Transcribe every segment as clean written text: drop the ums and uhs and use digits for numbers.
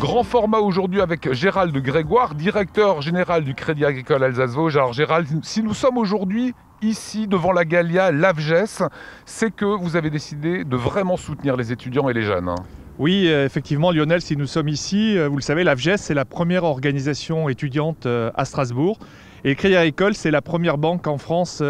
Grand format aujourd'hui avec Gérald Grégoire, directeur général du Crédit Agricole Alsace-Vosges. Alors Gérald, si nous sommes aujourd'hui ici devant la Gallia l'AFGES, c'est que vous avez décidé de vraiment soutenir les étudiants et les jeunes. Oui, effectivement Lionel, si nous sommes ici, vous le savez, l'AFGES c'est la première organisation étudiante à Strasbourg. Et le Crédit Agricole, c'est la première banque en France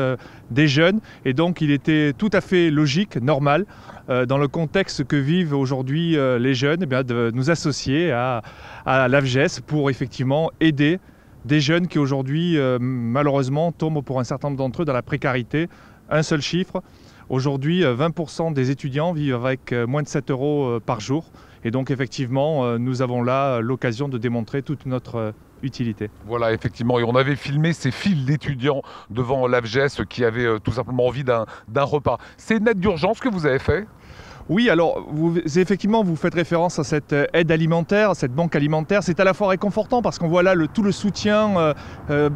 des jeunes. Et donc, il était tout à fait logique, normal, dans le contexte que vivent aujourd'hui les jeunes, de nous associer à l'AFGES pour effectivement aider des jeunes qui aujourd'hui, malheureusement, tombent pour un certain nombre d'entre eux dans la précarité. Un seul chiffre. Aujourd'hui, 20% des étudiants vivent avec moins de 7 € par jour. Et donc, effectivement, nous avons là l'occasion de démontrer toute notre utilité. Voilà, effectivement. Et on avait filmé ces files d'étudiants devant l'AFGES qui avaient tout simplement envie d'un repas. C'est une aide d'urgence que vous avez fait ? Oui, alors effectivement, vous faites référence à cette aide alimentaire, à cette banque alimentaire. C'est à la fois réconfortant parce qu'on voit là tout le soutien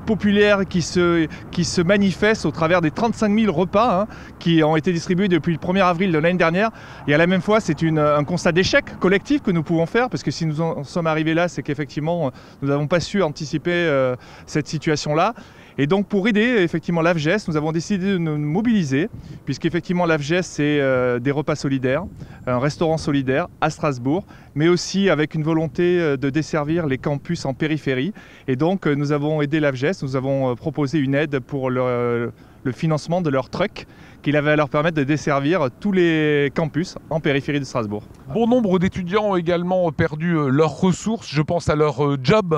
populaire qui se manifeste au travers des 35 000 repas qui ont été distribués depuis le 1er avril de l'année dernière. Et à la même fois, c'est un constat d'échec collectif que nous pouvons faire parce que si nous en sommes arrivés là, c'est qu'effectivement, nous n'avons pas su anticiper cette situation-là. Et donc pour aider effectivement l'AFGES, nous avons décidé de nous mobiliser, puisqu'effectivement l'AFGES c'est des repas solidaires, un restaurant solidaire à Strasbourg, mais aussi avec une volonté de desservir les campus en périphérie. Et donc nous avons aidé l'AFGES, nous avons proposé une aide pour le financement de leur truck qui va leur permettre de desservir tous les campus en périphérie de Strasbourg. Bon nombre d'étudiants ont également perdu leurs ressources, je pense à leur job,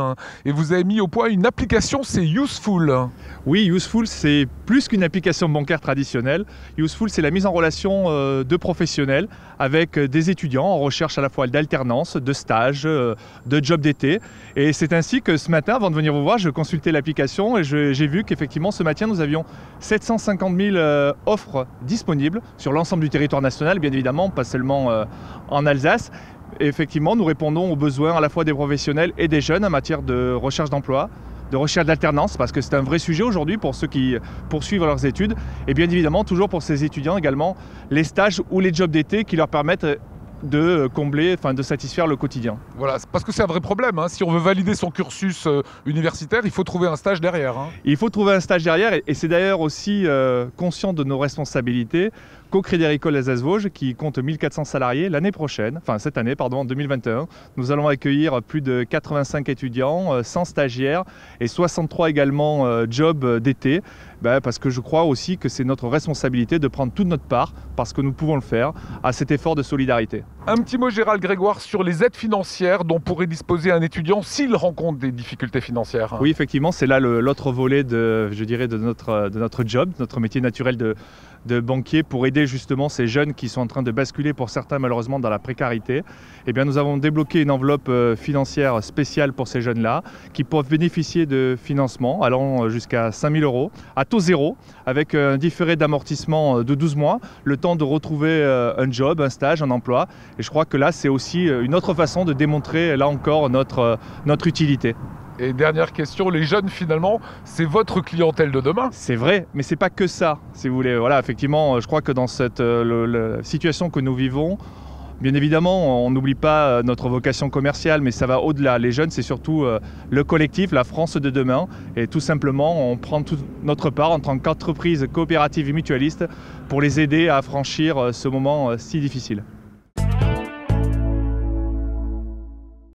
et vous avez mis au point une application, c'est Useful. Oui, Useful, c'est plus qu'une application bancaire traditionnelle. Useful, c'est la mise en relation de professionnels avec des étudiants en recherche à la fois d'alternance, de stage, de job d'été. Et c'est ainsi que ce matin, avant de venir vous voir, je consultais l'application et j'ai vu qu'effectivement, ce matin, nous avions 750 000 offres disponibles sur l'ensemble du territoire national, bien évidemment, pas seulement en Alsace. Et effectivement, nous répondons aux besoins à la fois des professionnels et des jeunes en matière de recherche d'emploi, de recherche d'alternance, parce que c'est un vrai sujet aujourd'hui pour ceux qui poursuivent leurs études. Et bien évidemment, toujours pour ces étudiants également, les stages ou les jobs d'été qui leur permettent de combler, de satisfaire le quotidien. Voilà, parce que c'est un vrai problème. Si on veut valider son cursus universitaire, il faut trouver un stage derrière. Il faut trouver un stage derrière, et c'est d'ailleurs aussi conscient de nos responsabilités qu'au Crédit Agricole Alsace-Vosges, qui compte 1400 salariés, l'année prochaine, cette année, en 2021, nous allons accueillir plus de 85 étudiants, 100 stagiaires et 63 également jobs d'été, parce que je crois aussi que c'est notre responsabilité de prendre toute notre part, parce que nous pouvons le faire, à cet effort de solidarité. Un petit mot, Gérald Grégoire, sur les aides financières dont pourrait disposer un étudiant s'il rencontre des difficultés financières. Oui, effectivement, c'est là l'autre volet de notre job, notre métier naturel de banquier, pour aider justement ces jeunes qui sont en train de basculer pour certains malheureusement dans la précarité. Eh bien, nous avons débloqué une enveloppe financière spéciale pour ces jeunes-là qui peuvent bénéficier de financements allant jusqu'à 5 000 € à taux zéro avec un différé d'amortissement de 12 mois, le temps de retrouver un job, un stage, un emploi. Et je crois que là, c'est aussi une autre façon de démontrer là encore notre utilité. Et dernière question, les jeunes finalement, c'est votre clientèle de demain. C'est vrai, mais c'est pas que ça, si vous voulez. Voilà, effectivement, je crois que dans cette la situation que nous vivons, bien évidemment, on n'oublie pas notre vocation commerciale, mais ça va au-delà. Les jeunes, c'est surtout le collectif, la France de demain. Et tout simplement, on prend toute notre part en tant qu'entreprise coopérative et mutualiste pour les aider à franchir ce moment si difficile.